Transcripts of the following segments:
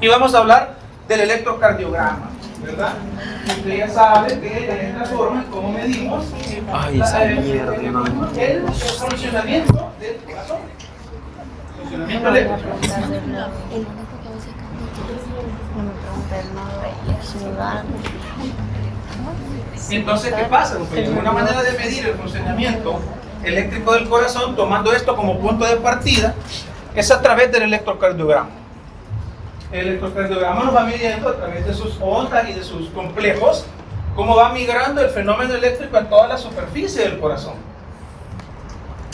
Y vamos a hablar del electrocardiograma, ¿verdad? Usted ya sabe que de esta forma, como medimos el funcionamiento del corazón. Funcionamiento eléctrico. Entonces, ¿qué pasa? Pues, una manera de medir el funcionamiento eléctrico del corazón, tomando esto como punto de partida, es a través del electrocardiograma. El electrocardiograma nos va midiendo a través de sus ondas y de sus complejos cómo va migrando el fenómeno eléctrico en toda la superficie del corazón.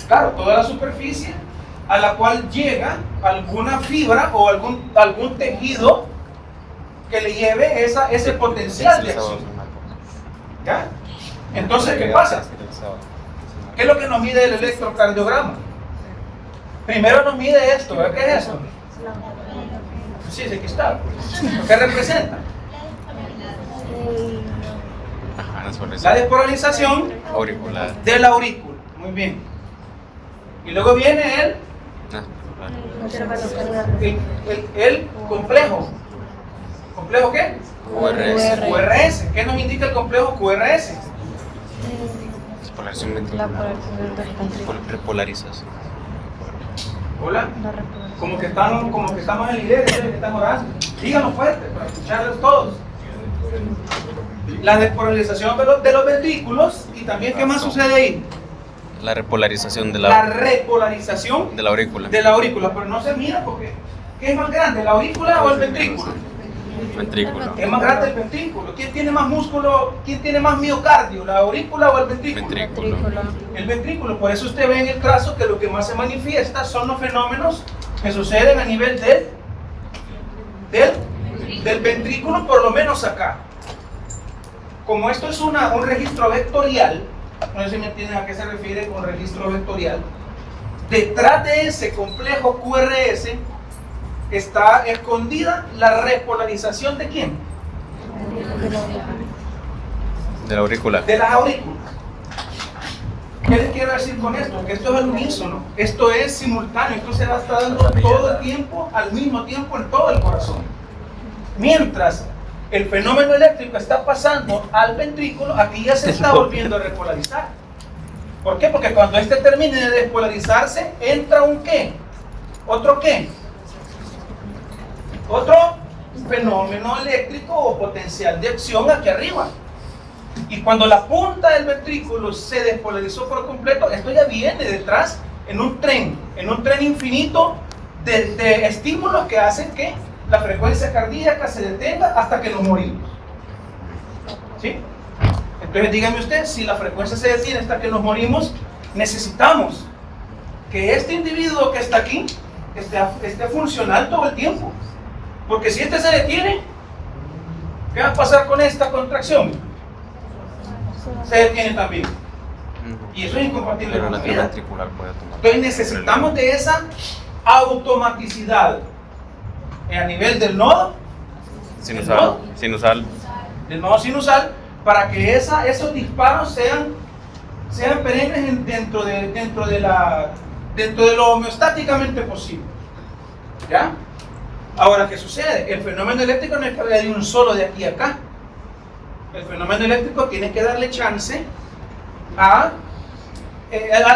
Claro, toda la superficie a la cual llega alguna fibra o algún tejido que le lleve ese potencial de acción. ¿Ya? Entonces, ¿qué pasa? ¿Qué es lo que nos mide el electrocardiograma? Primero nos mide esto, ¿verdad? ¿Qué es esto? Sí, aquí está. ¿Qué representa? La despolarización auricular de la aurícula. Muy bien. Y luego viene el complejo. ¿Complejo qué? QRS. ¿Qué nos indica el complejo QRS? Repolarización. Hola. Como que estamos en la iglesia, que están orando. Díganos fuerte para escucharlos todos. La despolarización de los ventrículos. Y también, ¿qué más sucede ahí? La repolarización de la repolarización de la aurícula. De la aurícula, pero no se mira porque ¿qué es más grande, la aurícula o el ventrículo? Ventrículo. Es más grande el ventrículo. ¿Quién tiene más músculo? ¿Quién tiene más miocardio, la aurícula o el ventrículo? Ventrículo. El ventrículo. Por eso usted ve en el trazo que lo que más se manifiesta son los fenómenos que suceden a nivel del ventrículo, por lo menos acá. Como esto es un registro vectorial, no sé si me entienden a qué se refiere con registro vectorial, detrás de ese complejo QRS está escondida la repolarización ¿de quién? De la aurícula. De las aurículas. ¿Qué les quiero decir con esto? Que esto es al unísono, esto es simultáneo, esto se va a estar dando todo el tiempo, al mismo tiempo en todo el corazón. Mientras el fenómeno eléctrico está pasando al ventrículo, aquí ya se está volviendo a repolarizar. ¿Por qué? Porque cuando este termine de despolarizarse, entra un ¿qué? ¿Otro qué? Otro fenómeno eléctrico o potencial de acción aquí arriba. Y cuando la punta del ventrículo se despolarizó por completo, esto ya viene detrás en un tren infinito de estímulos que hacen que la frecuencia cardíaca se detenga hasta que nos morimos. ¿Sí? Entonces dígame usted, si la frecuencia se detiene hasta que nos morimos, necesitamos que este individuo que está aquí esté funcional todo el tiempo. Porque si este se detiene, ¿qué va a pasar con esta contracción? Se detiene también. Y eso es incompatible Pero con la la vida. ventricular puede tomar. Entonces necesitamos de esa automaticidad a nivel del nodo Sinusal. del nodo sinusal, para que esos disparos sean perennes dentro de lo homeostáticamente posible. ¿Ya? Ahora, ¿qué sucede? El fenómeno eléctrico no es que vaya de un solo de aquí a acá. El fenómeno eléctrico tiene que darle chance al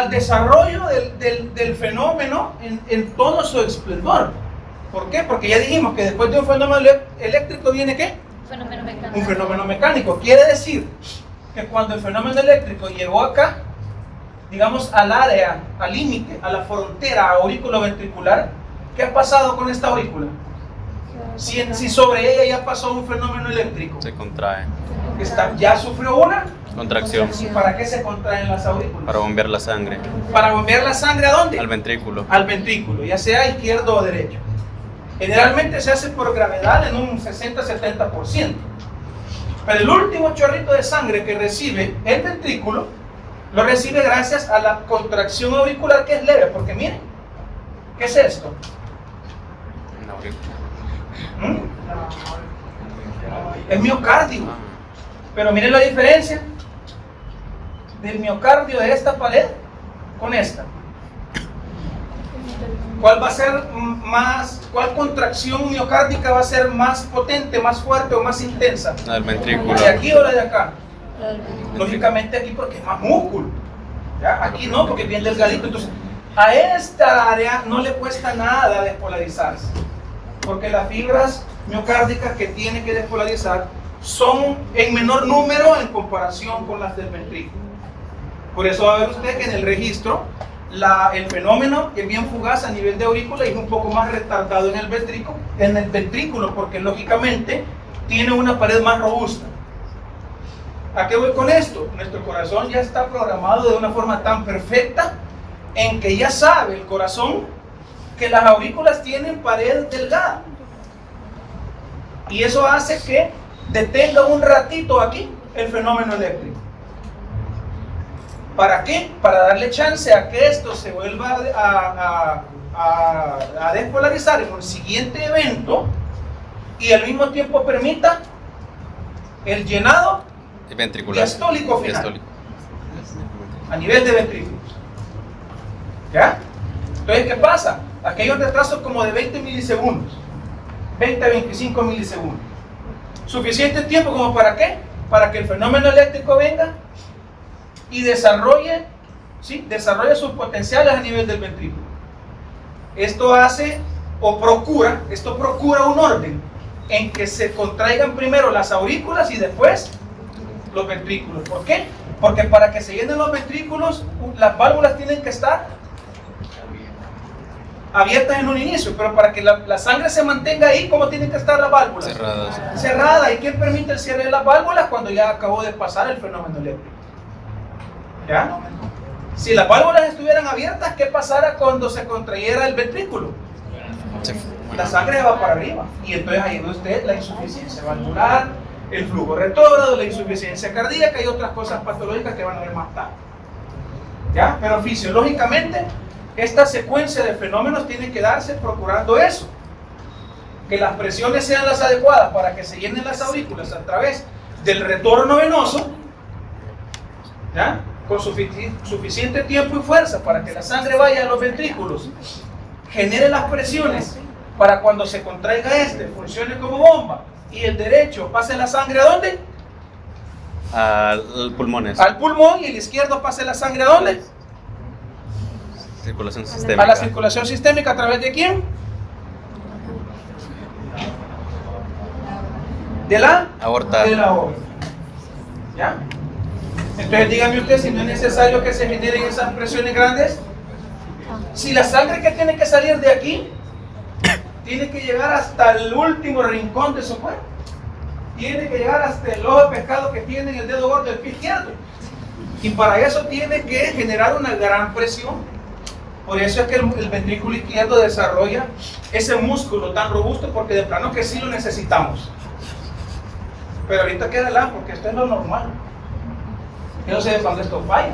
desarrollo del fenómeno en todo su esplendor. ¿Por qué? Porque ya dijimos que después de un fenómeno eléctrico viene ¿qué? Fenómeno mecánico. Un fenómeno mecánico. Quiere decir que cuando el fenómeno eléctrico llegó acá, digamos al área, al límite, a la frontera auriculoventricular, ¿qué ha pasado con esta aurícula? Si sobre ella ya pasó un fenómeno eléctrico, Se contrae. ya sufrió una Contracción. ¿Y para qué se contraen las aurículas? Para bombear la sangre. ¿Para bombear la sangre a dónde? Al ventrículo. Al ventrículo, ya sea izquierdo o derecho. Generalmente se hace por gravedad en un 60-70%. Pero el último chorrito de sangre que recibe el ventrículo lo recibe gracias a la contracción auricular, que es leve, porque miren, ¿qué es esto? Una aurícula. Es miocardio. Pero miren la diferencia del miocardio de esta pared con esta. ¿Cuál va a ser cuál contracción miocárdica va a ser más potente, más fuerte o más intensa? El ventrículo. ¿La de aquí o la de acá? Lógicamente aquí porque es más músculo. ¿Ya? Aquí no, porque es bien delgadito. Entonces, a esta área no le cuesta nada despolarizarse, porque las fibras miocárdicas que tiene que despolarizar son en menor número en comparación con las del ventrículo. Por eso va a ver usted que en el registro el fenómeno es bien fugaz a nivel de aurícula y es un poco más retardado en el ventrículo, porque lógicamente tiene una pared más robusta. ¿A qué voy con esto? Nuestro corazón ya está programado de una forma tan perfecta en que ya sabe el corazón que las aurículas tienen pared delgada. Y eso hace que detenga un ratito aquí el fenómeno eléctrico. ¿Para qué? Para darle chance a que esto se vuelva a despolarizar en un siguiente evento y al mismo tiempo permita el llenado Ventricular. diastólico final. Diastólico. A nivel de ventrículos. ¿Ya? Entonces, ¿qué pasa? Aquí hay un retraso como de 20 milisegundos. 20 a 25 milisegundos. ¿Suficiente tiempo como para qué? Para que el fenómeno eléctrico venga y desarrolle sus potenciales a nivel del ventrículo. Esto procura un orden en que se contraigan primero las aurículas y después los ventrículos. ¿Por qué? Porque para que se llenen los ventrículos, las válvulas tienen que estar abiertas en un inicio, pero para que la sangre se mantenga ahí, ¿cómo tienen que estar las válvulas? Cerradas. Cerradas. ¿Y quién permite el cierre de las válvulas? Cuando ya acabó de pasar el fenómeno eléctrico. ¿Ya? Si las válvulas estuvieran abiertas, ¿qué pasara cuando se contrayera el ventrículo? La sangre va para arriba. Y entonces ahí ve usted la insuficiencia valvular, el flujo retrógrado, la insuficiencia cardíaca y otras cosas patológicas que van a ver más tarde. ¿Ya? Pero fisiológicamente, esta secuencia de fenómenos tiene que darse procurando eso. Que las presiones sean las adecuadas para que se llenen las aurículas a través del retorno venoso, ¿ya? Con suficiente tiempo y fuerza para que la sangre vaya a los ventrículos, genere las presiones para cuando se contraiga funcione como bomba y el derecho pase la sangre ¿a dónde? Al pulmones. Al pulmón, y el izquierdo pase la sangre ¿a dónde? Circulación sistémica. A la circulación sistémica, ¿a través de quién? De la aorta. De la aorta. ¿Ya? Entonces dígame usted si no es necesario que se generen esas presiones grandes. Si la sangre que tiene que salir de aquí tiene que llegar hasta el último rincón de su cuerpo, tiene que llegar hasta el ojo de pescado que tiene en el dedo gordo del pie izquierdo, y para eso tiene que generar una gran presión. Por eso es que el ventrículo izquierdo desarrolla ese músculo tan robusto, porque de plano que sí lo necesitamos. Pero ahorita queda porque esto es lo normal. ¿Qué sucede cuando esto falla?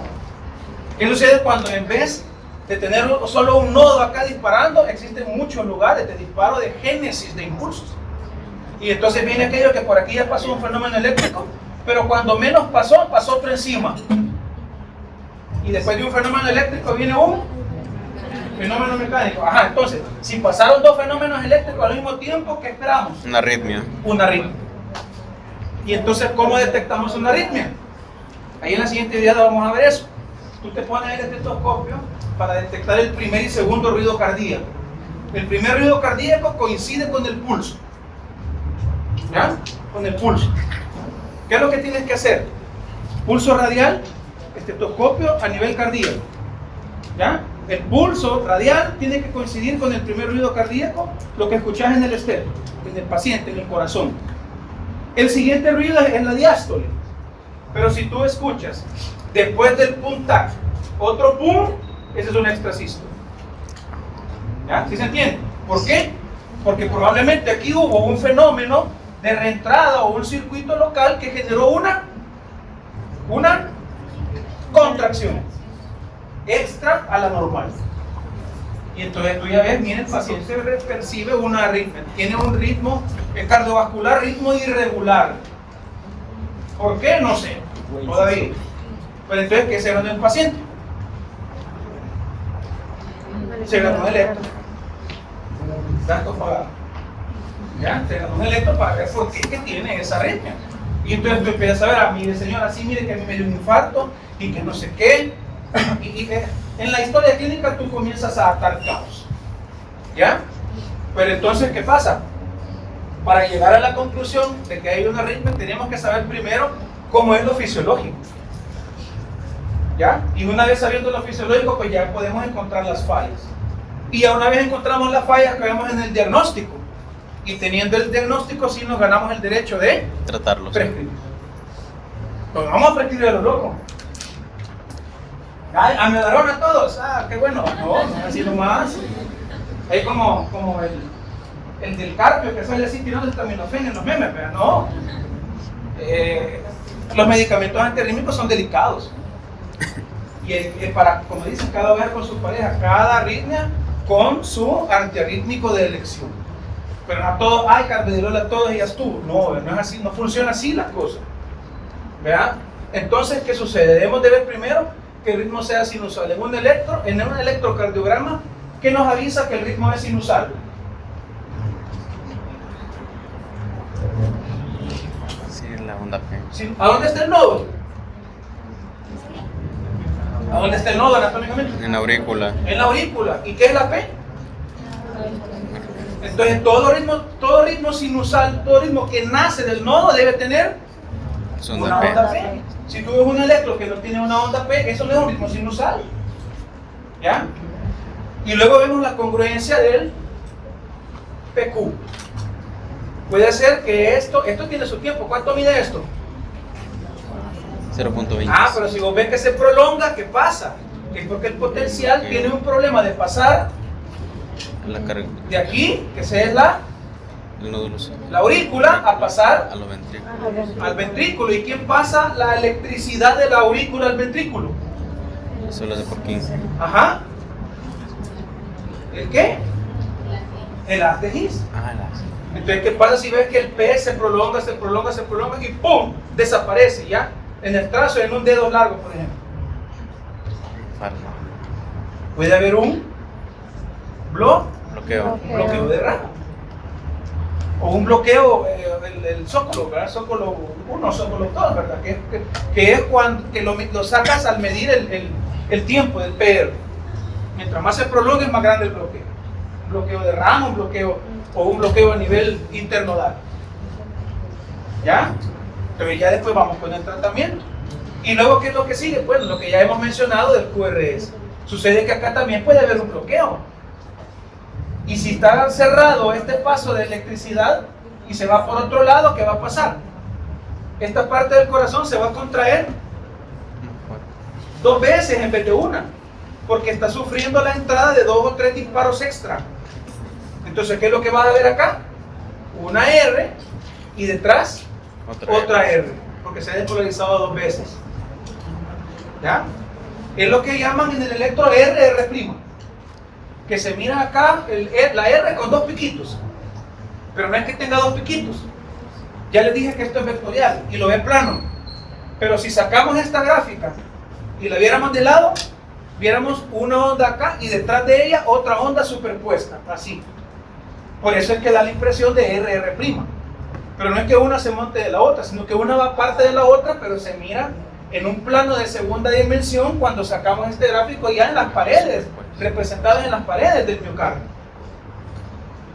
¿Qué sucede cuando en vez de tener solo un nodo acá disparando, existen muchos lugares de disparo de génesis de impulsos? Y entonces viene aquello que por aquí ya pasó un fenómeno eléctrico, pero cuando menos pasó otro encima. Y después de un fenómeno eléctrico viene un fenómeno mecánico. Ajá, entonces, si pasaron dos fenómenos eléctricos al mismo tiempo, ¿qué esperamos? Una arritmia. Una arritmia. Y entonces, ¿cómo detectamos una arritmia? Ahí en la siguiente idea vamos a ver eso. Tú te pones el estetoscopio para detectar el primer y segundo ruido cardíaco. El primer ruido cardíaco coincide con el pulso. ¿Ya? Con el pulso. ¿Qué es lo que tienes que hacer? Pulso radial, estetoscopio a nivel cardíaco. ¿Ya? El pulso radial tiene que coincidir con el primer ruido cardíaco, lo que escuchás en el esteto, en el paciente, en el corazón. El siguiente ruido es la diástole. Pero si tú escuchas después del pum tac, otro pum, ese es un extrasístole. ¿Ya? ¿Sí se entiende? ¿Por qué? Porque probablemente aquí hubo un fenómeno de reentrada o un circuito local que generó una contracción extra a la normal. Y entonces tú ya ves, mira, el paciente percibe una arritmia, tiene un ritmo cardiovascular, ritmo irregular. ¿Por qué? No sé, todavía. Pero entonces, ¿qué se ganó el paciente? Se ganó el electro. tanto para, ya, te dan un electro para ver por qué que tiene esa arritmia. Y entonces tú empiezas a ver, mire señora, sí, mire que a mí me dio un infarto y que no sé qué. Y en la historia clínica tú comienzas a atar caos. ¿Ya? Pero entonces, ¿qué pasa? Para llegar a la conclusión de que hay una arritmia, tenemos que saber primero cómo es lo fisiológico. ¿Ya? Y una vez sabiendo lo fisiológico, pues ya podemos encontrar las fallas. Y ya una vez encontramos las fallas, caemos en el diagnóstico. Y teniendo el diagnóstico, sí nos ganamos el derecho de tratarlos. prescribir. Pues vamos a prescribir a los locos. Ay, amiodarona a todos. Qué bueno. No es así nomás. Hay como el del carpio que sale así tirando el taminofén en los memes, pero no. Los medicamentos antiarrítmicos son delicados. Y para, como dicen, cada hogar con su pareja, cada arritmia con su antiarrítmico de elección. Pero no a todos, carvedilol a todos y ya estuvo. No, no es así, no funciona así la cosa. ¿Verdad? Entonces, ¿qué sucede? Debemos de ver primero que el ritmo sea sinusal. En un electrocardiograma, ¿qué nos avisa que el ritmo es sinusal? Sí, la onda P. ¿A dónde está el nodo? ¿A dónde está el nodo anatómicamente? En la aurícula. En la aurícula. ¿Y qué es la P? Entonces todo ritmo sinusal, todo ritmo que nace del nodo debe tener una onda P. Si tú ves un electro que no tiene una onda P, eso no es un ritmo sinusal. ¿Ya? Y luego vemos la congruencia del PQ. Puede ser que esto tiene su tiempo. ¿Cuánto mide esto? 0.20. Pero si vos ves que se prolonga, ¿qué pasa? Es porque el potencial tiene un problema de pasar la carga de aquí, que es el nódulo, la aurícula, a pasar a los ventrículos. al ventrículo. ¿Y quién pasa la electricidad de la aurícula al ventrículo? Eso lo hace por 15. Ajá. ¿El qué? El haz de His. Entonces, ¿qué pasa si ves que el P se prolonga y ¡pum! Desaparece ya en el trazo, en un dedo largo, por ejemplo? Puede haber un bloqueo de rama. O un bloqueo, el zócalo, ¿verdad? Zócalo 1, zócalo 2, ¿verdad? Que es cuando que lo sacas al medir el tiempo del PR. Mientras más se prolonga, es más grande el bloqueo. Un bloqueo de rama, un bloqueo a nivel internodal. ¿Ya? Pero ya después vamos con el tratamiento. Y luego, ¿qué es lo que sigue? Pues lo que ya hemos mencionado del QRS. Sucede que acá también puede haber un bloqueo. Y si está cerrado este paso de electricidad y se va por otro lado, ¿qué va a pasar? Esta parte del corazón se va a contraer 2 veces en vez de una, porque está sufriendo la entrada de 2 o 3 disparos extra. Entonces, ¿qué es lo que vas a ver acá? Una R y detrás otra R, porque se ha despolarizado 2 veces. ¿Ya? Es lo que llaman en el electro R', que se mira acá la R con 2 piquitos, pero no es que tenga 2 piquitos. Ya les dije que esto es vectorial y lo ve plano, pero si sacamos esta gráfica y la viéramos de lado, viéramos una onda acá y detrás de ella otra onda superpuesta, así. Por eso es que da la impresión de R', pero no es que una se monte de la otra, sino que una va parte de la otra, pero se mira en un plano de segunda dimensión cuando sacamos este gráfico ya en las paredes, representadas en las paredes del miocardio,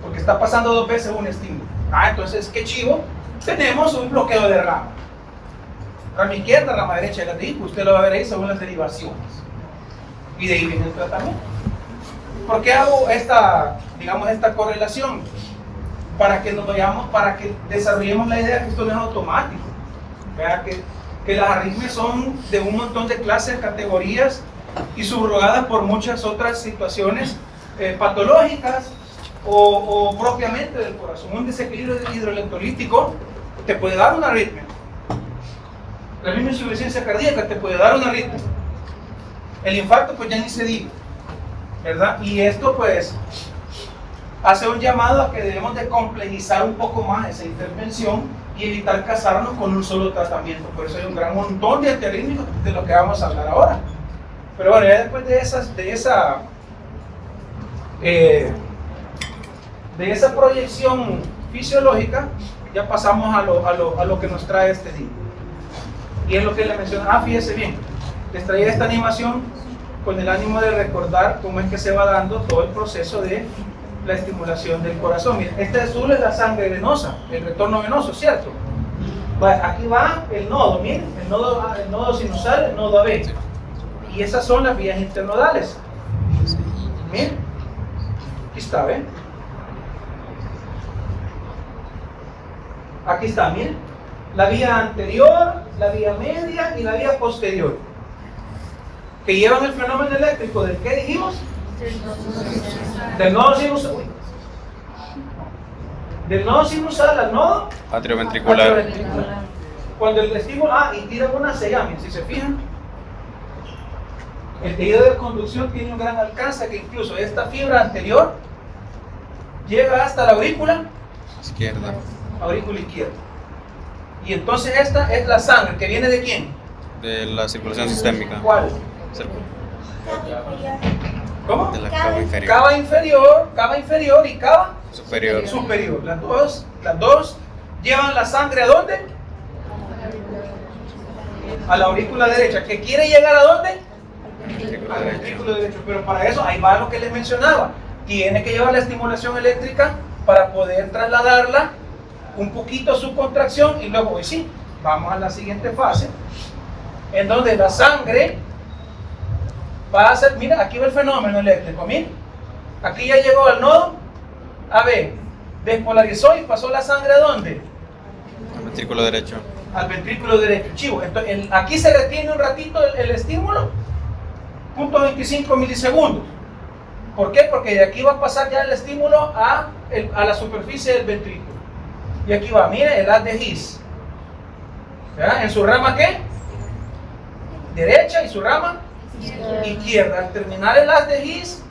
porque está pasando 2 veces un estímulo. Entonces, qué chivo, tenemos un bloqueo de rama izquierda, rama derecha de la tripa. Usted lo va a ver ahí según las derivaciones, y de ahí viene el tratamiento. ¿Por qué hago esta correlación? Para que nos vayamos, para que desarrollemos la idea que esto no es automático. Vea que las arritmias son de un montón de clases, categorías, y subrogadas por muchas otras situaciones patológicas o propiamente del corazón. Un desequilibrio hidroelectrolítico te puede dar una arritmia. La misma insuficiencia cardíaca te puede dar una arritmia. El infarto, pues ya ni se diga, ¿verdad? Y esto, pues, hace un llamado a que debemos de complejizar un poco más esa intervención y evitar casarnos con un solo tratamiento. Por eso hay un gran montón de antiarrítmicos de lo que vamos a hablar ahora. Pero bueno, ya después de De esa proyección fisiológica ya pasamos a lo que nos trae este día. Y es lo que le mencionaba. Fíjese bien, les traía esta animación con el ánimo de recordar cómo es que se va dando todo el proceso de la estimulación del corazón. Miren, este azul es la sangre venosa, el retorno venoso, ¿cierto? Aquí va el nodo, miren, el nodo sinusal, el nodo AB. Y esas son las vías internodales. Miren, aquí está, ¿ven? Aquí está, miren. La vía anterior, la vía media y la vía posterior. Que llevan el fenómeno eléctrico del que dijimos. Del nodo sinusal. Del nodo sinusal al nodo Atrioventricular. Cuando el estímulo, y tiran una sella, si se fijan, el tejido de conducción tiene un gran alcance, que incluso esta fibra anterior llega hasta la aurícula Izquierda. izquierda. Y entonces esta es la sangre, que viene ¿de quién? De la circulación sistémica. ¿Cuál? ¿Cómo? De la cava inferior. Cava inferior y cava Superior. superior. Las dos llevan la sangre ¿a dónde? A la aurícula derecha. ¿Que quiere llegar a dónde? Al ventrículo derecho. Pero para eso, ahí va lo que les mencionaba. Tiene que llevar la estimulación eléctrica para poder trasladarla un poquito a su contracción. Y luego, hoy sí, vamos a la siguiente fase, en donde la sangre va a ser, mira, aquí va el fenómeno eléctrico, mira, aquí ya llegó al nodo AB, despolarizó y pasó la sangre ¿a dónde? Al ventrículo derecho. Al ventrículo derecho, chivo. Entonces, aquí se retiene un ratito el estímulo, 0.25 milisegundos. ¿Por qué? Porque de aquí va a pasar ya el estímulo a la superficie del ventrículo. Y aquí va, mire, el haz de His. ¿Verdad? ¿En su rama qué? Derecha, y su rama izquierda. Al terminar el haz de His,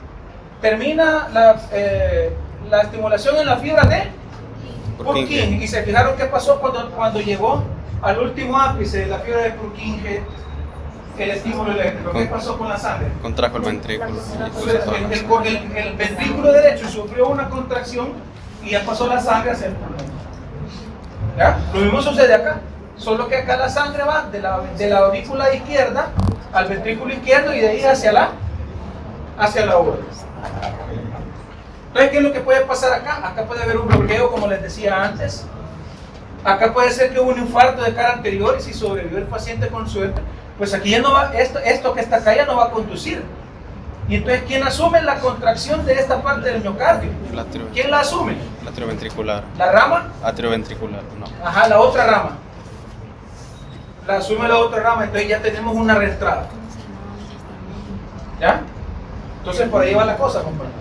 termina la estimulación en la fibra de Purkinje. Y se fijaron qué pasó cuando llegó al último ápice de la fibra de Purkinje, el estímulo eléctrico. ¿Qué pasó con la sangre? Contrajo el ventrículo. El ventrículo derecho sufrió una contracción y ya pasó la sangre hacia el pulmón. ¿Ya? Lo mismo sucede acá, solo que acá la sangre va de la aurícula izquierda al ventrículo izquierdo y de ahí hacia la aorta. Entonces, ¿qué es lo que puede pasar acá? Acá puede haber un bloqueo, como les decía antes. Acá puede ser que hubo un infarto de cara anterior y si sobrevivió el paciente con suerte, pues aquí ya no va, esto que está acá ya no va a conducir. Y entonces, ¿quién asume la contracción de esta parte del miocardio? ¿Quién la asume? La atrioventricular. ¿La rama? Atrioventricular, no. Ajá, la otra rama. La asume la otra rama, entonces ya tenemos una reentrada. ¿Ya? Entonces por ahí va la cosa, compadre.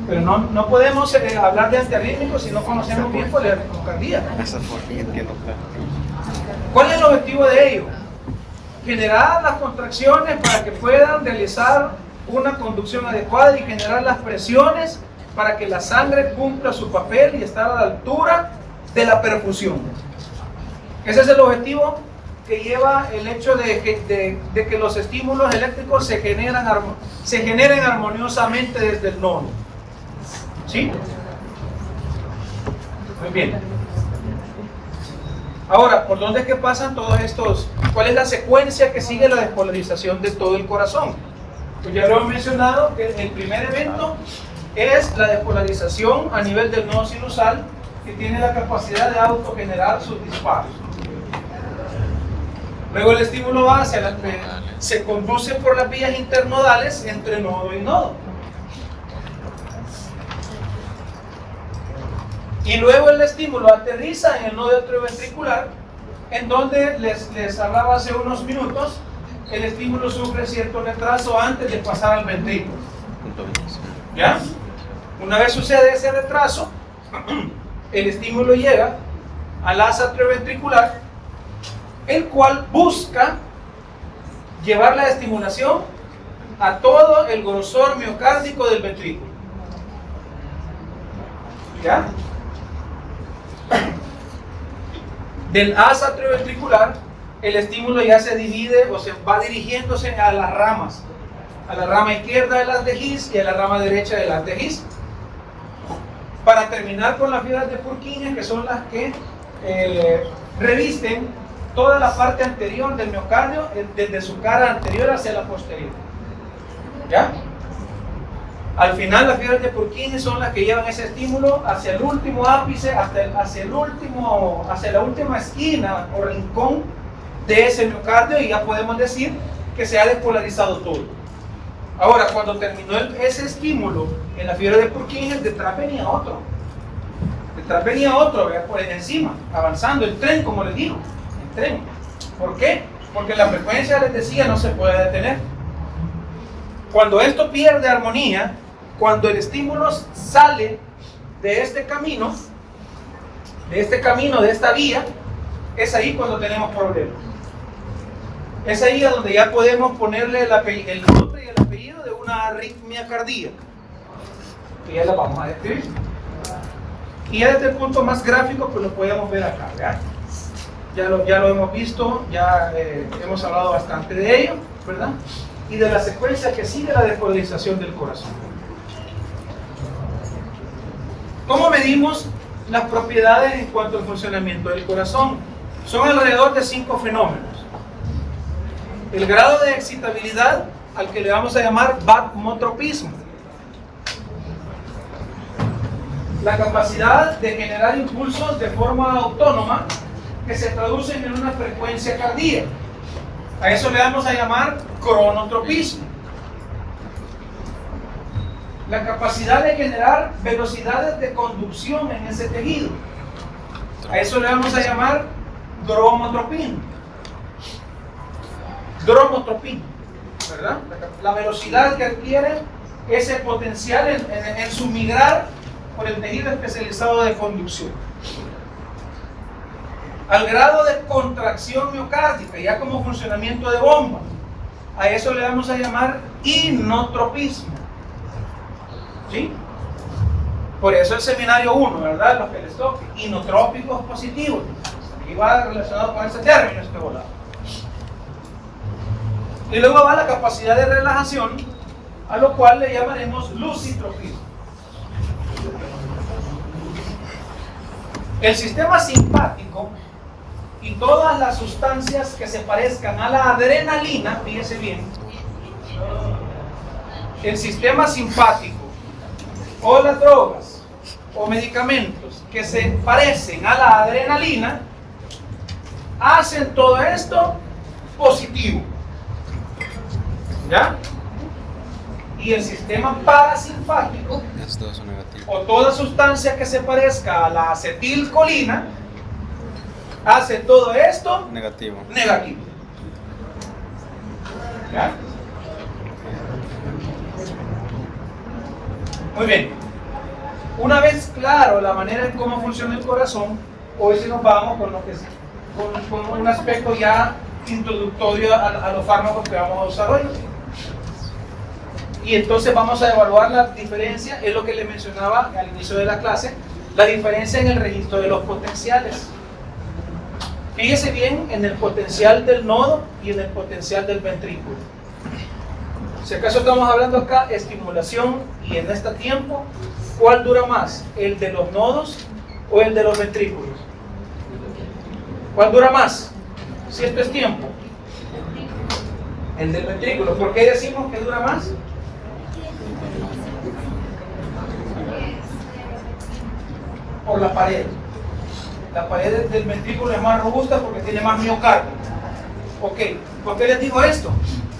Pero no podemos hablar de antiarrítmicos si no conocemos bien por la arritmocardía. Esa forma, entiendo, claro. ¿Cuál es el objetivo de ello? Generar las contracciones para que puedan realizar una conducción adecuada y generar las presiones para que la sangre cumpla su papel y estar a la altura de la perfusión. Ese es el objetivo que lleva el hecho de que los estímulos eléctricos se generen armoniosamente desde el nodo. ¿Sí? Muy bien. Ahora, ¿por dónde es que pasan todos estos? ¿Cuál es la secuencia que sigue la despolarización de todo el corazón? Pues ya lo he mencionado, que el primer evento es la despolarización a nivel del nodo sinusal, que tiene la capacidad de autogenerar sus disparos. Luego el estímulo va se conduce por las vías internodales entre nodo y nodo. Y luego el estímulo aterriza en el nodo atrioventricular, en donde les hablaba hace unos minutos, el estímulo sufre cierto retraso antes de pasar al ventrículo. ¿Ya? Una vez sucede ese retraso, el estímulo llega al haz atrioventricular, el cual busca llevar la estimulación a todo el grosor miocárdico del ventrículo. ¿Ya? Del haz atrioventricular, el estímulo ya se divide o se va dirigiéndose a las ramas, a la rama izquierda del haz de His y a la rama derecha del haz de His. para terminar con las fibras de Purkinje, que son las que revisten toda la parte anterior del miocardio, desde su cara anterior hacia la posterior. ¿Ya? Al final las fibras de Purkinje son las que llevan ese estímulo hacia el último ápice, hacia la última esquina o rincón de ese miocardio, y ya podemos decir que se ha despolarizado todo. Ahora, cuando terminó ese estímulo en la fibra de Purkinje, detrás venía otro. Detrás venía otro, ¿verdad? Por encima, avanzando, el tren, como les digo, el tren. ¿Por qué? Porque la frecuencia, les decía, no se puede detener. Cuando esto pierde armonía, cuando el estímulo sale de este camino, de esta vía, es ahí cuando tenemos problemas. Es ahí a donde ya podemos ponerle el nombre y el apellido de una arritmia cardíaca, que ya la vamos a describir. Y ya desde el punto más gráfico, pues lo podemos ver acá, ¿verdad? Ya lo hemos visto, ya hemos hablado bastante de ello, ¿verdad? Y de la secuencia que sigue la despolarización del corazón. ¿Cómo medimos las propiedades en cuanto al funcionamiento del corazón? Son alrededor de 5 fenómenos. El grado de excitabilidad, al que le vamos a llamar vagotropismo. La capacidad de generar impulsos de forma autónoma que se traducen en una frecuencia cardíaca. A eso le vamos a llamar cronotropismo. La capacidad de generar velocidades de conducción en ese tejido. A eso le vamos a llamar dromotropismo. Dromotropismo, ¿verdad? La velocidad que adquiere ese potencial en su migrar por el tejido especializado de conducción. Al grado de contracción miocárdica, ya como funcionamiento de bomba, a eso le vamos a llamar inotropismo. ¿Sí? Por eso el seminario 1, ¿verdad? Los que les toque, inotrópicos positivos. Aquí va relacionado con ese término, este volado. Y luego va la capacidad de relajación, a lo cual le llamaremos lucitropismo. El sistema simpático y todas las sustancias que se parezcan a la adrenalina, fíjese bien, el sistema simpático o las drogas o medicamentos que se parecen a la adrenalina hacen todo esto positivo. ¿Ya? Y el sistema parasimpático o toda sustancia que se parezca a la acetilcolina hace todo esto negativo. ¿Ya? Muy bien. Una vez claro la manera en cómo funciona el corazón, hoy sí nos vamos con un aspecto ya introductorio a los fármacos que vamos a usar hoy. Y entonces vamos a evaluar la diferencia, es lo que les mencionaba al inicio de la clase, la diferencia en el registro de los potenciales. Fíjese bien en el potencial del nodo y en el potencial del ventrículo. Si acaso estamos hablando acá estimulación y en este tiempo, ¿cuál dura más? ¿El de los nodos o el de los ventrículos? ¿Cuál dura más? Si esto es tiempo. El del ventrículo. ¿Por qué decimos que dura más? Por la pared. La pared del ventrículo es más robusta porque tiene más miocardio. Ok, ¿por qué les digo esto?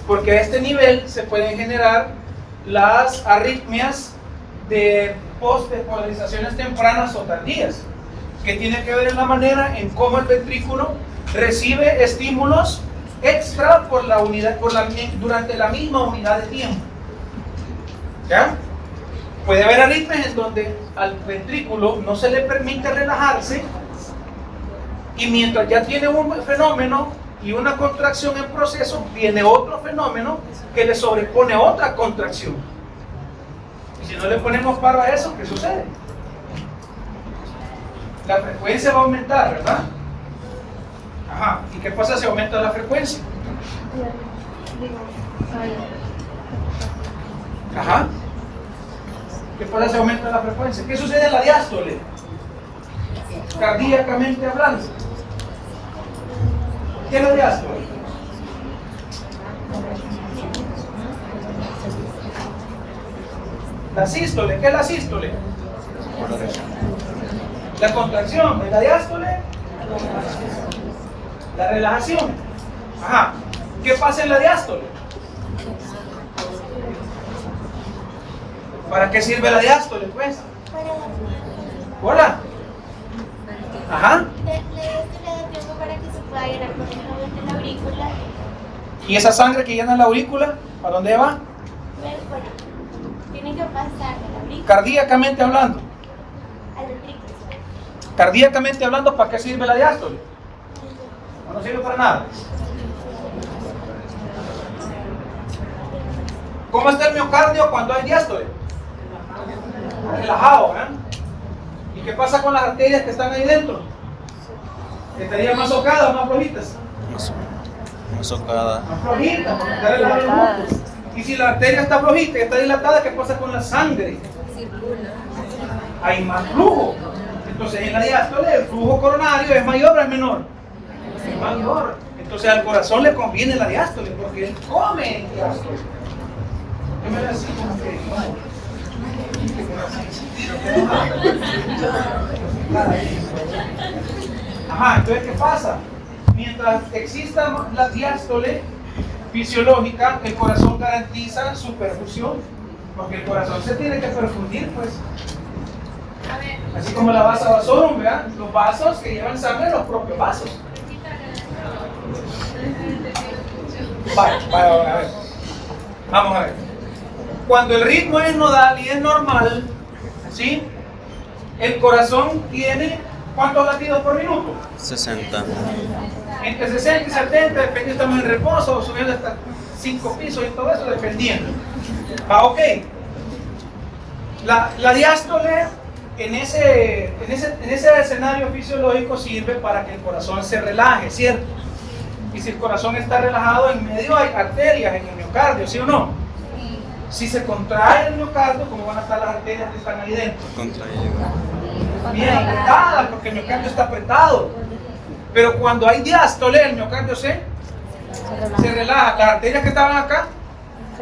Porque a este nivel se pueden generar las arritmias de postdespolarizaciones tempranas o tardías, que tiene que ver en la manera en cómo el ventrículo recibe estímulos extra durante la misma unidad de tiempo. ¿Ya? Puede haber arritmias en donde al ventrículo no se le permite relajarse y mientras ya tiene un fenómeno y una contracción en proceso, viene otro fenómeno que le sobrepone otra contracción. Y si no le ponemos paro a eso, ¿qué sucede? La frecuencia va a aumentar, ¿verdad? Ajá. ¿Y qué pasa si aumenta la frecuencia? Ajá. ¿Qué pasa si aumenta la frecuencia? ¿Qué sucede en la diástole? Cardíacamente hablando. ¿Qué es la diástole? La sístole. ¿Qué es la sístole? La contracción. ¿Es la diástole? La relajación. Ajá. ¿Qué pasa en la diástole? ¿Para qué sirve la diástole, pues? Hola. Ajá. Le da tiempo para que se pueda llenar correctamente la aurícula. ¿Y esa sangre que llena la aurícula, para dónde va? Bueno, tiene que pasar de la aurícula Cardíacamente hablando. al ventrículo. Cardíacamente hablando, ¿para qué sirve la diástole? No sirve para nada. ¿Cómo está el miocardio cuando hay diástole? Relajado, ¿eh? ¿Y qué pasa con las arterias que están ahí dentro? ¿Estarían más socadas o más flojitas? Más socada. Más flojitas, porque está relajado los músculos. Y si la arteria está flojita y está dilatada, ¿qué pasa con la sangre? Hay más flujo. Entonces en la diástole el flujo coronario es mayor o es menor. Es mayor. Entonces al corazón le conviene la diástole porque él come en diástole. ¿Qué me así como que no? Ajá, entonces ¿qué pasa? Mientras exista la diástole fisiológica, el corazón garantiza su perfusión, porque el corazón se tiene que perfundir, pues. Así como la vasa vasorum, ¿verdad? Los vasos que llevan sangre, los propios vasos. Vale, a ver. Vamos a ver. Cuando el ritmo es nodal y es normal, ¿sí? El corazón tiene ¿cuántos latidos por minuto? 60. Entre 60 y 70, dependiendo si estamos en reposo o subiendo hasta 5 pisos y todo eso, dependiendo. Va, ok. La diástole en ese escenario fisiológico sirve para que el corazón se relaje, ¿cierto? Y si el corazón está relajado, en medio hay arterias en el miocardio, ¿sí o no? Si se contrae el miocardio, ¿cómo van a estar las arterias que están ahí dentro? Contraído. Bien apretadas, porque el miocardio está apretado. Pero cuando hay diástole, el miocardio se relaja. Las arterias que estaban acá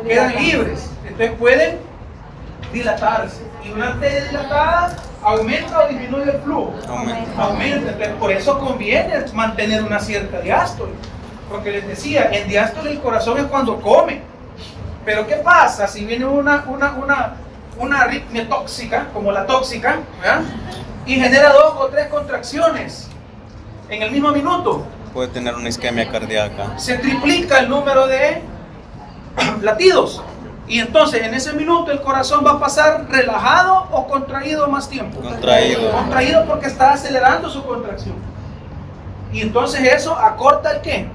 quedan libres, entonces pueden dilatarse. Y una arteria dilatada aumenta o disminuye el flujo. Aumenta. Entonces, por eso conviene mantener una cierta diástole. Porque les decía, en diástole el corazón es cuando come. Pero ¿qué pasa si viene una arritmia tóxica, como la tóxica, ¿verdad? Y genera 2 o 3 contracciones en el mismo minuto? Puede tener una isquemia cardíaca. Se triplica el número de latidos. Y entonces en ese minuto el corazón va a pasar relajado o contraído más tiempo. Contraído. Contraído porque está acelerando su contracción. Y entonces eso acorta el ¿qué?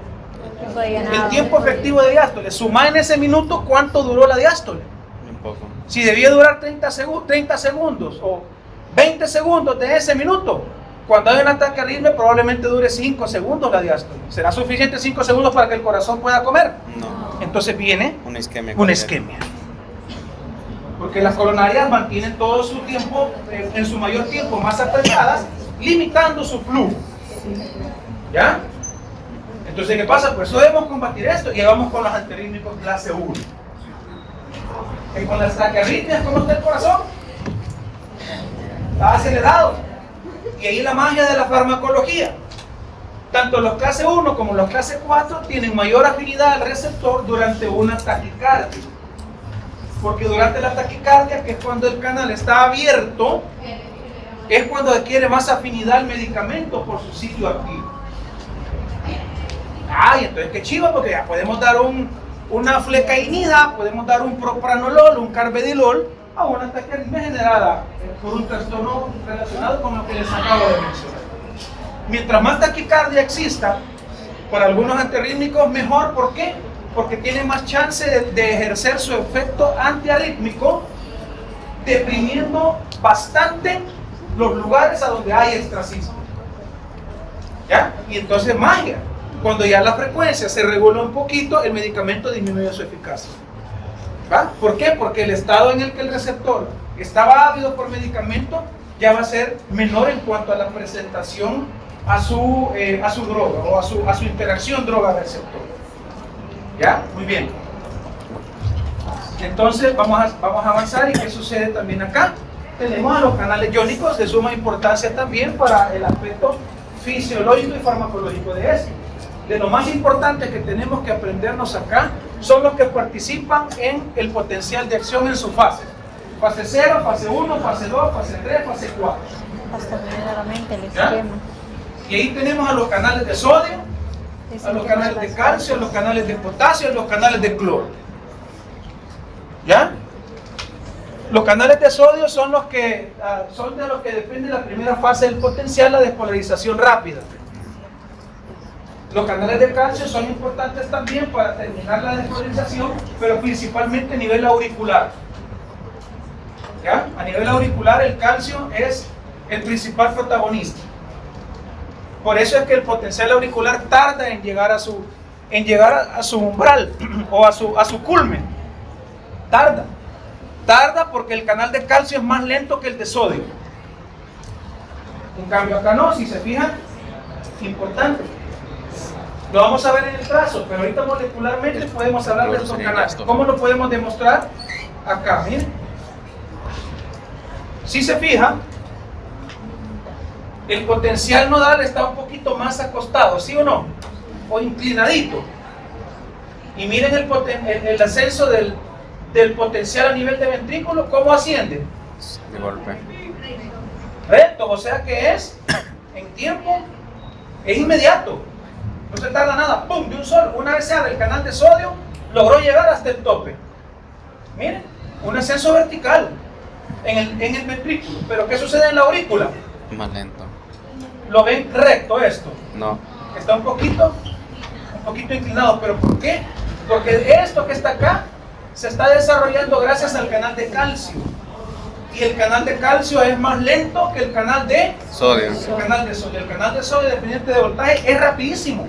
El tiempo efectivo de diástole. Suma en ese minuto cuánto duró la diástole. Un poco. Si debía durar 30 segundos o 20 segundos de ese minuto, cuando hay un ataque al ritmo probablemente dure 5 segundos la diástole. ¿Será suficiente 5 segundos para que el corazón pueda comer? No. Entonces viene Una isquemia. una isquemia. Porque las coronarias mantienen todo su tiempo, en su mayor tiempo, más apretadas, limitando su flujo. ¿Ya? Entonces, ¿qué pasa? Pues debemos combatir esto y vamos con los antirrítmicos clase 1. Y con las taquiarritmias, ¿cómo está el corazón? Está acelerado. Y ahí la magia de la farmacología. Tanto los clase 1 como los clase 4 tienen mayor afinidad al receptor durante una taquicardia. Porque durante la taquicardia, que es cuando el canal está abierto, es cuando adquiere más afinidad al medicamento por su sitio activo. Y entonces qué chivo, porque ya podemos dar una flecainida, podemos dar un propranolol, un carvedilol a una taquiarritmia generada por un trastorno relacionado con lo que les acabo de mencionar. Mientras más taquicardia exista, para algunos antirrítmicos mejor. ¿Por qué? Porque tiene más chance de ejercer su efecto antiarrítmico, deprimiendo bastante los lugares a donde hay extrasismo. ¿Ya? Y entonces magia. Cuando ya la frecuencia se regula un poquito, el medicamento disminuye su eficacia. ¿Va? ¿Por qué? Porque el estado en el que el receptor estaba ávido por medicamento, ya va a ser menor en cuanto a la presentación a su droga o a su interacción droga-receptor. ¿Ya? Muy bien. Entonces vamos a avanzar. ¿Y qué sucede también acá? Tenemos a los canales iónicos de suma importancia también para el aspecto fisiológico y farmacológico de esto. De lo más importante que tenemos que aprendernos acá son los que participan en el potencial de acción en su fase. Fase 0, fase 1, fase 2, fase 3, fase 4. Hasta primeramente el ¿Ya? esquema. Y ahí tenemos a los canales de sodio, a los canales de calcio, a los canales de potasio, a los canales de cloro. ¿Ya? Los canales de sodio son los que son de los que depende la primera fase del potencial, la despolarización rápida. Los canales de calcio son importantes también para terminar la despolarización, pero principalmente a nivel auricular. ¿Ya? A nivel auricular el calcio es el principal protagonista. Por eso es que el potencial auricular tarda en llegar a su umbral o a su culmen. Tarda porque el canal de calcio es más lento que el de sodio. En cambio acá no, si se fijan, importante. Lo vamos a ver en el trazo, pero ahorita molecularmente podemos hablar de estos canales. ¿Cómo lo podemos demostrar? Acá, miren. Si se fija, el potencial nodal está un poquito más acostado, ¿sí o no? O inclinadito. Y miren el ascenso del potencial a nivel de ventrículo, ¿cómo asciende? De golpe. Recto, o sea que es en tiempo, es inmediato. No se tarda nada, ¡pum! De un solo. Una vez se abre el canal de sodio, logró llegar hasta el tope. Miren, un ascenso vertical en el ventrículo. Pero ¿qué sucede en la aurícula? Más lento. ¿Lo ven recto esto? No. Está un poquito inclinado. ¿Pero por qué? Porque esto que está acá se está desarrollando gracias al canal de calcio. Y el canal de calcio es más lento que el canal de Sodio. El canal de sodio dependiente de voltaje es rapidísimo.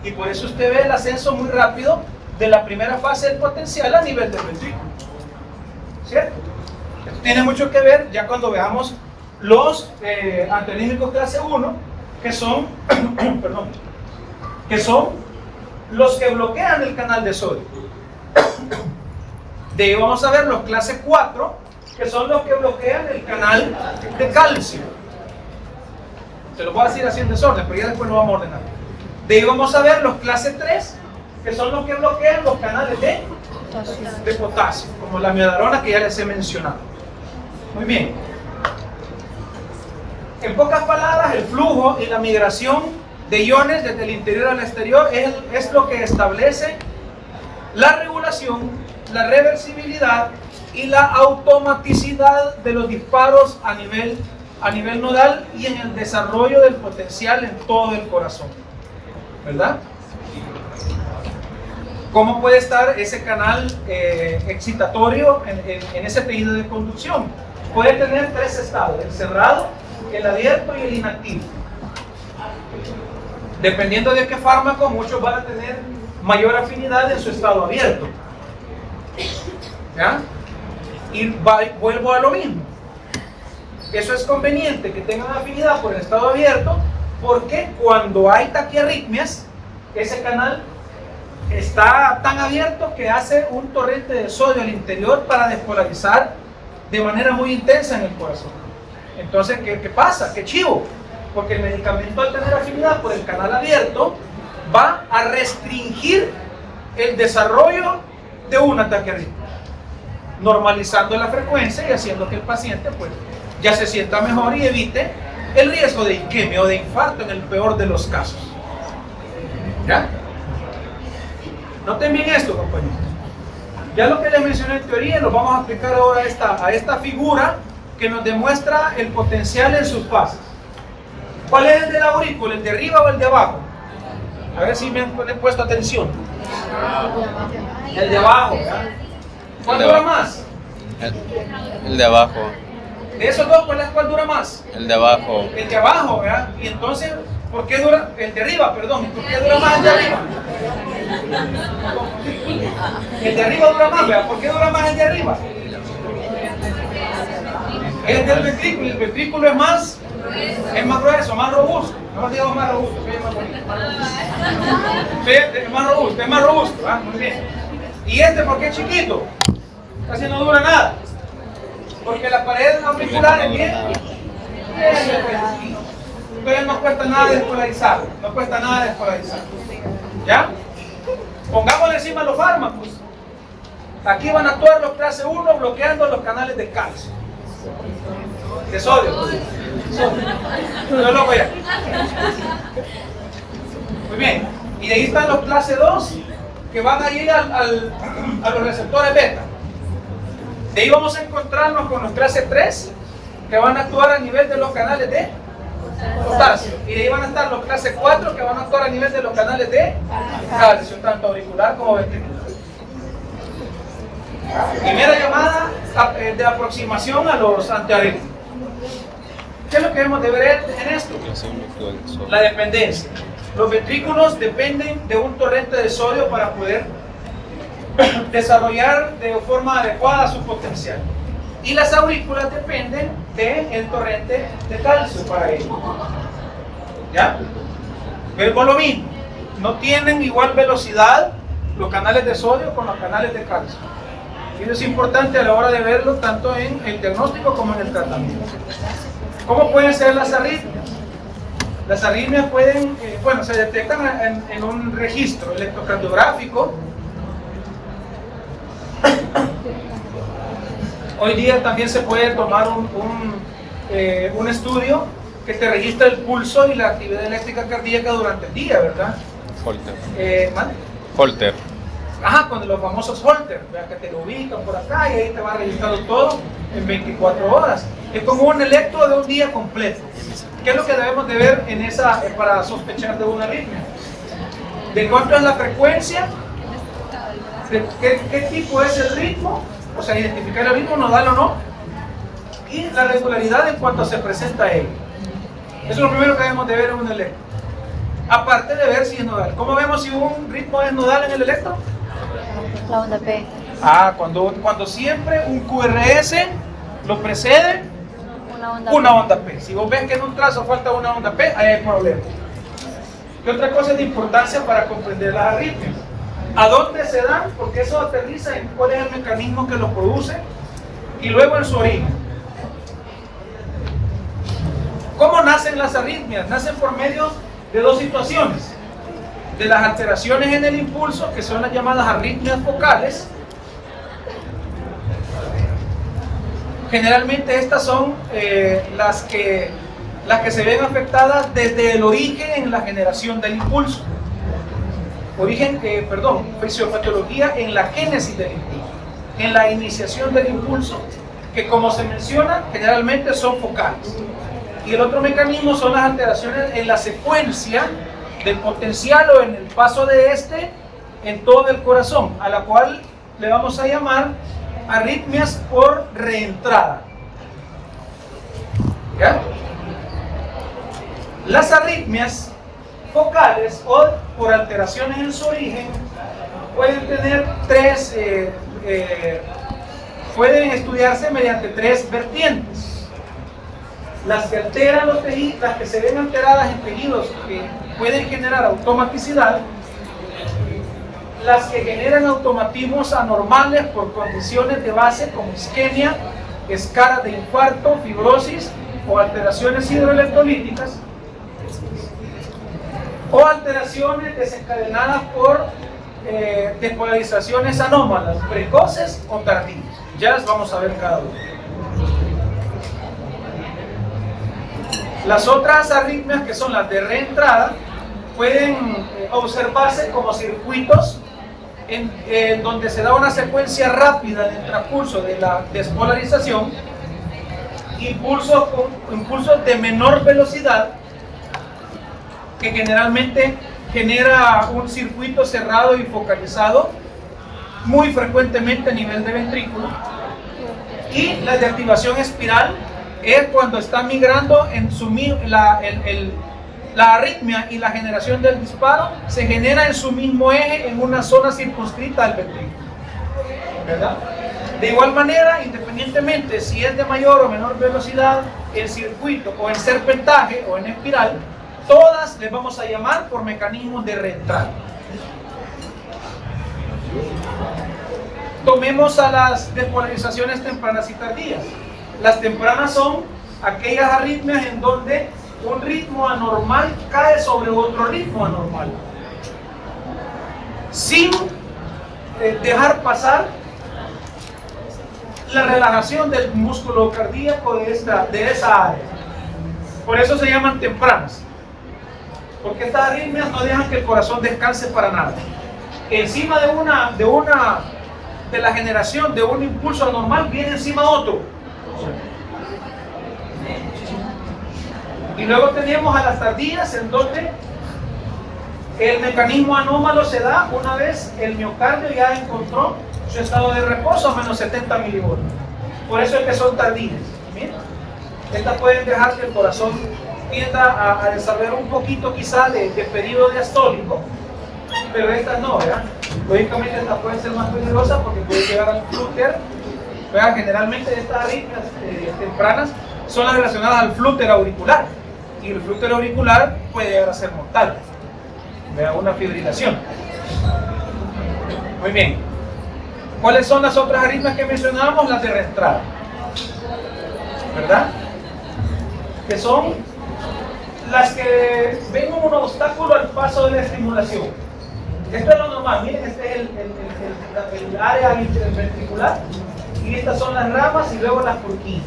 Y por eso usted ve el ascenso muy rápido de la primera fase del potencial a nivel del ventrículo. ¿Cierto? Esto tiene mucho que ver ya cuando veamos los antiolíticos clase 1, que son, perdón, que son los que bloquean el canal de sodio. De ahí vamos a ver los clase 4, que son los que bloquean el canal de calcio. Se lo voy a decir así en desorden, pero ya después lo vamos a ordenar. De ahí vamos a ver los clase 3, que son los que bloquean los canales de potasio, como la miodarona que ya les he mencionado. Muy bien. En pocas palabras, el flujo y la migración de iones desde el interior al exterior es lo que establece la regulación, la reversibilidad y la automaticidad de los disparos a nivel nodal y en el desarrollo del potencial en todo el corazón. ¿Verdad? ¿Cómo puede estar ese canal excitatorio en ese tejido de conducción? Puede tener tres estados: el cerrado, el abierto y el inactivo. Dependiendo de qué fármaco, muchos van a tener mayor afinidad en su estado abierto. ¿Ya? Y vuelvo a lo mismo. Eso es conveniente que tengan afinidad por el estado abierto, porque cuando hay taquiarritmias, ese canal está tan abierto que hace un torrente de sodio al interior para despolarizar de manera muy intensa en el corazón. Entonces, ¿qué pasa? ¡Qué chivo! Porque el medicamento, al tener afinidad por el canal abierto, va a restringir el desarrollo de una taquiarritmia, normalizando la frecuencia y haciendo que el paciente pues ya se sienta mejor y evite el riesgo de isquemia o de infarto en el peor de los casos. ¿Ya? Noten bien esto, compañeros. Ya lo que les mencioné en teoría lo vamos a aplicar ahora a esta figura que nos demuestra el potencial en sus fases. ¿Cuál es el de la aurícula? ¿El de arriba o el de abajo? A ver si me han puesto atención. El de abajo, ¿verdad? ¿Cuál dura más? El de abajo. De esos dos, ¿cuál dura más? El de abajo. El de abajo, ¿verdad? Y entonces, ¿por qué dura? El de arriba, perdón. ¿Por qué dura más el de arriba? El de arriba dura más, ¿verdad? ¿Por qué dura más el de arriba? Es del ventrículo, y el ventrículo es más grueso, más robusto. No digamos más robusto, que es más bonito. Sí, es más robusto, ¿ah? Muy bien. ¿Y este por qué es chiquito? Casi no dura nada. Porque la pared auricular es bien. Entonces no cuesta nada despolarizar. No cuesta nada despolarizar. ¿Ya? Pongámosle encima los fármacos. Aquí van a actuar los clase 1 bloqueando los canales de calcio. De sodio. No lo voy a. Muy bien. Y de ahí están los clase 2 que van a ir a los receptores beta. De ahí vamos a encontrarnos con los clase 3 que van a actuar a nivel de los canales de potasio. Y de ahí van a estar los clase 4 que van a actuar a nivel de los canales de calcio, tanto auricular como ventricular. Primera llamada de aproximación a los antiarrítmicos. ¿Qué es lo que debemos de ver en esto? La dependencia. Los ventrículos dependen de un torrente de sodio para poder desarrollar de forma adecuada su potencial. Y las aurículas dependen del torrente de calcio para ello. ¿Ya? Vemos lo mismo. No tienen igual velocidad los canales de sodio con los canales de calcio. Y eso es importante a la hora de verlo tanto en el diagnóstico como en el tratamiento. ¿Cómo pueden ser las arritmias? Las arritmias pueden, se detectan en un registro electrocardiográfico. Hoy día también se puede tomar un estudio que te registra el pulso y la actividad eléctrica cardíaca durante el día, ¿verdad? Holter. Holter. Ajá, con los famosos Holter, que te lo ubican por acá y ahí te va registrando todo en 24 horas. Es como un electro de un día completo. ¿Qué es lo que debemos de ver para sospechar de una arritmia? ¿De cuánto es la frecuencia? ¿Qué tipo es el ritmo? O sea, identificar el ritmo nodal o no. Y la regularidad en cuanto se presenta él. Eso es lo primero que debemos de ver en un electro. Aparte de ver si es nodal. ¿Cómo vemos si un ritmo es nodal en el electro? La onda P. Cuando siempre un QRS lo precede Una onda P. Si vos ves que en un trazo falta una onda P, ahí hay problema. ¿Qué otra cosa es de importancia para comprender las arritmias? ¿A dónde se dan? Porque eso aterriza en cuál es el mecanismo que lo produce y luego en su origen. ¿Cómo nacen las arritmias? Nacen por medio de dos situaciones. De las alteraciones en el impulso, que son las llamadas arritmias focales. Generalmente estas son las que se ven afectadas desde el origen en la generación del impulso. Fisiopatología en la génesis del impulso, en la iniciación del impulso, que como se menciona, generalmente son focales. Y el otro mecanismo son las alteraciones en la secuencia del potencial o en el paso de este en todo el corazón, a la cual le vamos a llamar arritmias por reentrada. ¿Ya? Las arritmias focales o por alteraciones en su origen pueden tener pueden estudiarse mediante tres vertientes. Las que alteran los tejidos, las que se ven alteradas en tejidos que pueden generar automaticidad, las que generan automatismos anormales por condiciones de base como isquemia, escaras de infarto, fibrosis o alteraciones hidroelectrolíticas, o alteraciones desencadenadas por despolarizaciones anómalas, precoces o tardías. Ya las vamos a ver cada una. Las otras arritmias, que son las de reentrada, pueden observarse como circuitos en donde se da una secuencia rápida del transcurso de la despolarización, impulsos de menor velocidad, que generalmente genera un circuito cerrado y focalizado muy frecuentemente a nivel de ventrículo, y la de activación espiral es cuando está migrando en la arritmia y la generación del disparo se genera en su mismo eje en una zona circunscrita al ventrículo, ¿verdad? De igual manera, independientemente si es de mayor o menor velocidad, en circuito o en serpentaje o en espiral, todas les vamos a llamar por mecanismos de reentrada. Tomemos a las despolarizaciones tempranas y tardías. Las tempranas son aquellas arritmias en donde un ritmo anormal cae sobre otro ritmo anormal, sin dejar pasar la relajación del músculo cardíaco de esa área. Por eso se llaman tempranas, porque estas arritmias no dejan que el corazón descanse para nada. Encima de la generación de un impulso anormal viene encima otro. Y luego tenemos a las tardías, en donde el mecanismo anómalo se da una vez el miocardio ya encontró su estado de reposo a menos 70 milivoltios. Por eso es que son tardías. ¿Bien? Estas pueden dejar que el corazón tienda a desarrollar un poquito quizá de periodo diastólico, pero estas no, ¿verdad? Lógicamente estas pueden ser más peligrosas porque pueden llegar al flúter. Generalmente estas arritmias tempranas son las relacionadas al flúter auricular, y el flúter auricular puede llegar a ser mortal. Una fibrilación. Muy bien. ¿Cuáles son las otras arritmias que mencionábamos? Las de reentrada, ¿verdad? Que son las que ven como un obstáculo al paso de la estimulación. Esto es lo normal. Miren, este es el área interventricular, y estas son las ramas y luego las purquinas.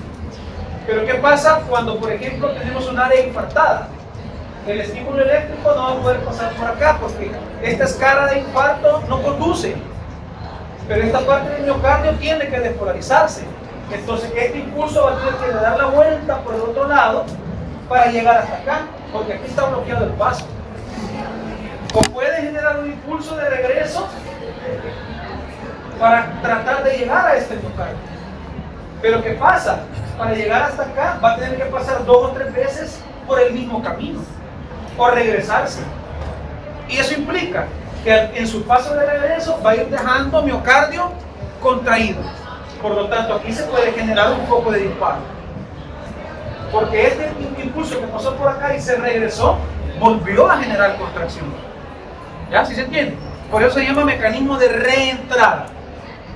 Pero ¿qué pasa cuando, por ejemplo, tenemos un área infartada? El estímulo eléctrico no va a poder pasar por acá porque esta escara de infarto no conduce, pero esta parte del miocardio tiene que despolarizarse. Entonces este impulso va a tener que dar la vuelta por el otro lado para llegar hasta acá, porque aquí está bloqueado el paso. O puede generar un impulso de regreso para tratar de llegar a este miocardio. Pero ¿qué pasa? Para llegar hasta acá va a tener que pasar 2 o 3 veces por el mismo camino, o regresarse. Y eso implica que en su paso de regreso va a ir dejando miocardio contraído. Por lo tanto, aquí se puede generar un poco de disparo, porque este impulso que pasó por acá y se regresó, volvió a generar contracción. ¿Ya? ¿Sí se entiende? Por eso se llama mecanismo de reentrada.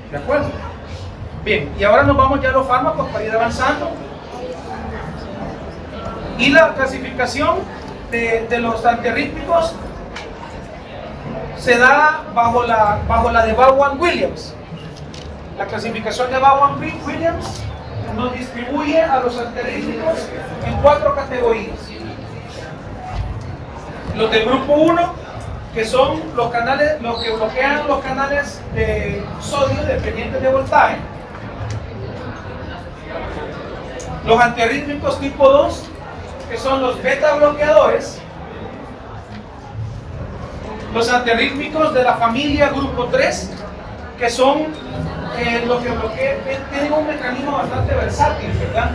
¿De acuerdo? Bien, y ahora nos vamos ya a los fármacos para ir avanzando. Y la clasificación de los antiarrítmicos se da bajo la de Vaughan-Williams. La clasificación de Vaughan-Williams nos distribuye a los antiarrítmicos en 4 categorías. Los del grupo 1, que son los que bloquean los canales de sodio dependientes de voltaje. Los antiarrítmicos tipo 2, que son los beta bloqueadores. Los antiarrítmicos de la familia grupo 3, que son los que tienen un mecanismo bastante versátil, ¿verdad?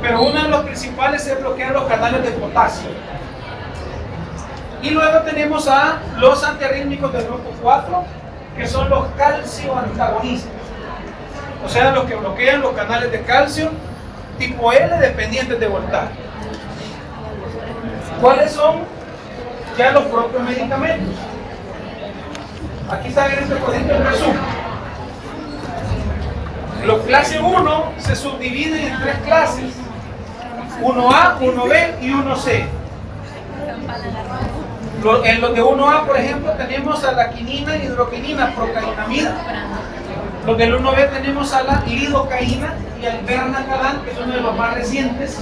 Pero uno de los principales es bloquear los canales de potasio. Y luego tenemos a los antiarrítmicos del grupo 4, que son los calcio antagonistas, o sea, los que bloquean los canales de calcio tipo L dependientes de voltaje. ¿Cuáles son ya los propios medicamentos? Aquí está en este cuadrito el resumen. Los clase 1 se subdividen en 3 clases: 1A, 1B y 1C. En los de 1A, por ejemplo, tenemos a la quinina, hidroquinina, procainamida. Los del 1B tenemos a la lidocaína y al bernacadan, que son de los más recientes.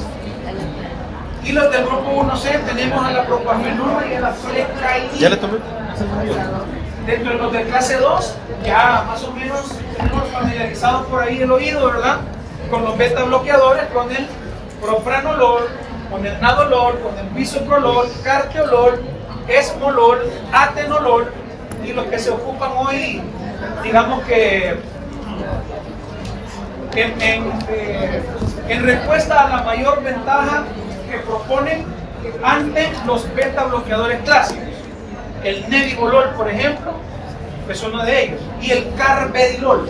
Y los del grupo 1C tenemos a la propafenona y a la flecainina. ¿Ya le tomé? Dentro de los de clase 2, ya más o menos tenemos familiarizados por ahí el oído, ¿verdad? Con los beta bloqueadores, con el propranolol, con el nadolol, con el bisoprolol, carteolol, esmolol, atenolol, y los que se ocupan hoy, digamos que en respuesta a la mayor ventaja que proponen ante los beta bloqueadores clásicos. El nebivolol, por ejemplo, es uno de ellos, y el carvedilol.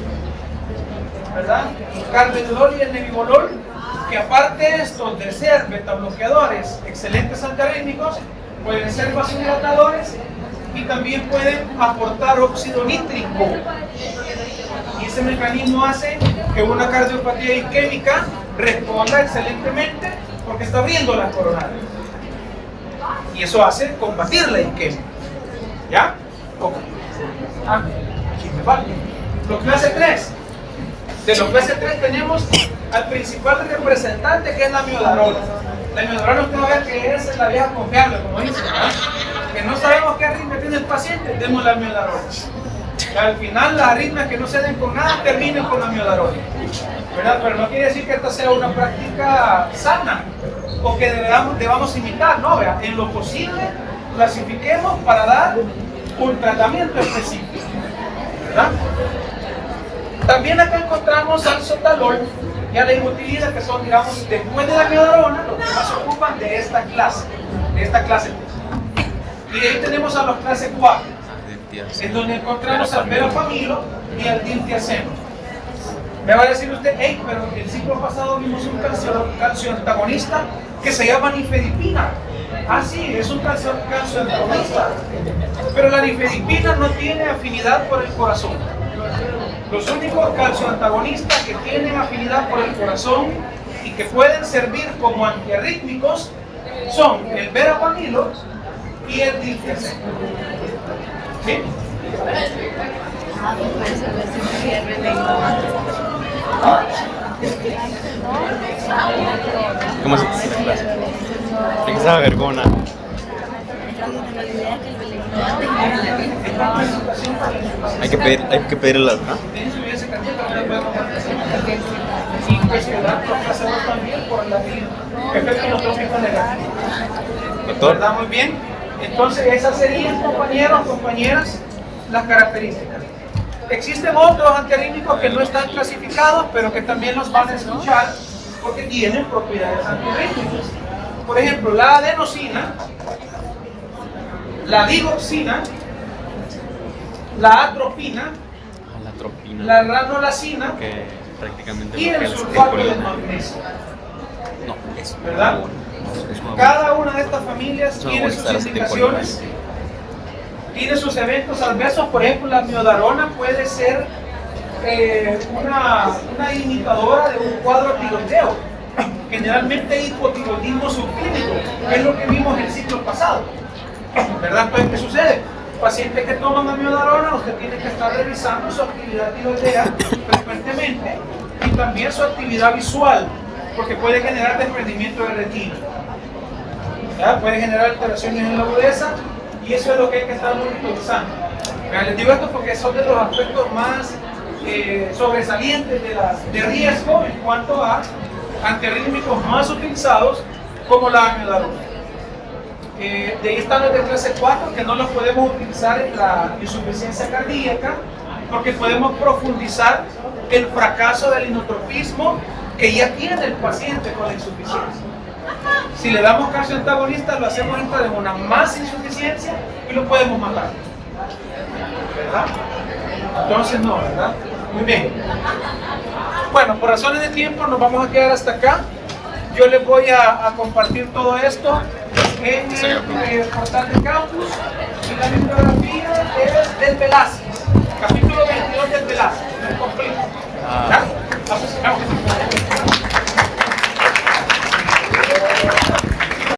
¿verdad? Carvedilol y el nebivolol, que aparte de estos de ser betabloqueadores, excelentes antiarrítmicos, pueden ser vasodilatadores y también pueden aportar óxido nítrico. Y ese mecanismo hace que una cardiopatía isquémica responda excelentemente porque está abriendo las coronarias. Y eso hace combatir la isquemia. ¿Ya? Ok. Aquí me falta. Los clase 3. De los clase 3 tenemos al principal representante, que es la miodarona. La miodarona usted va a ver que es la vieja confiable, como dice, ¿verdad? Que no sabemos qué arritmia tiene el paciente, demos la miodarona. Y al final las arritmias que no se den con nada terminen con la miodarona, ¿verdad? Pero no quiere decir que esta sea una práctica sana o que debamos imitar, no, vea, en lo posible clasifiquemos para dar un tratamiento específico, ¿verdad? También acá encontramos al sotalol y a la ibutilida, que son, digamos, después de la miodarona, los que más se ocupan de esta clase. Y de ahí tenemos a los clase 4, en donde encontramos al verapamilo y al diltiazemo. Me va a decir usted, hey, pero el ciclo pasado vimos un calcio antagonista que se llama nifedipina. Ah, sí, es un calcio antagonista. Pero la nifedipina no tiene afinidad por el corazón. Los únicos calcioantagonistas que tienen afinidad por el corazón y que pueden servir como antiarrítmicos son el verapamilo y el diltiazem. ¿Sí? ¿Cómo se dice la clase? Esa vergona. Hay que pedirla, ¿no? Y cuestionar los casos también por el efecto inotrópico negativo. Doctor. ¿Verdad? Muy bien. Entonces esas serían, compañeros, compañeras, las características. Existen otros antiarrítmicos que no están clasificados, pero que también los van a escuchar porque tienen propiedades antiarrítmicas. Por ejemplo, la adenosina, la digoxina, la atropina, la ranolacina que prácticamente y el bloquea sulfato el de magnesio. No, eso. ¿Verdad? Cada una de estas familias Eso tiene va a sus estar indicaciones, tiene sus eventos adversos. Por ejemplo, la miodarona puede ser una imitadora de un cuadro tiroteo, generalmente hipotiroidismo subclínico, que es lo que vimos el ciclo pasado. ¿Verdad? Entonces, ¿qué sucede? Pacientes que toman amiodarona, usted tiene que estar revisando su actividad tiroidea frecuentemente y también su actividad visual, porque puede generar desprendimiento de retina. ¿Ya? Puede generar alteraciones en la agudeza y eso es lo que hay que estar monitorizando. Les digo esto porque son de los aspectos más sobresalientes de riesgo en cuanto a antiarrítmicos más utilizados como la amiodarona. De ahí están los de clase 4 que no los podemos utilizar en la insuficiencia cardíaca porque podemos profundizar el fracaso del inotropismo que ya tiene el paciente con la insuficiencia. Si le damos calcio antagonista, lo hacemos entrar en una más insuficiencia y lo podemos matar. ¿Verdad? Entonces no, ¿verdad? Muy bien. Bueno, por razones de tiempo nos vamos a quedar hasta acá. Yo les voy a compartir todo esto en el portal de campus y la bibliografía es del Velázquez, capítulo 22 del Velázquez, es completo. ¿Ya?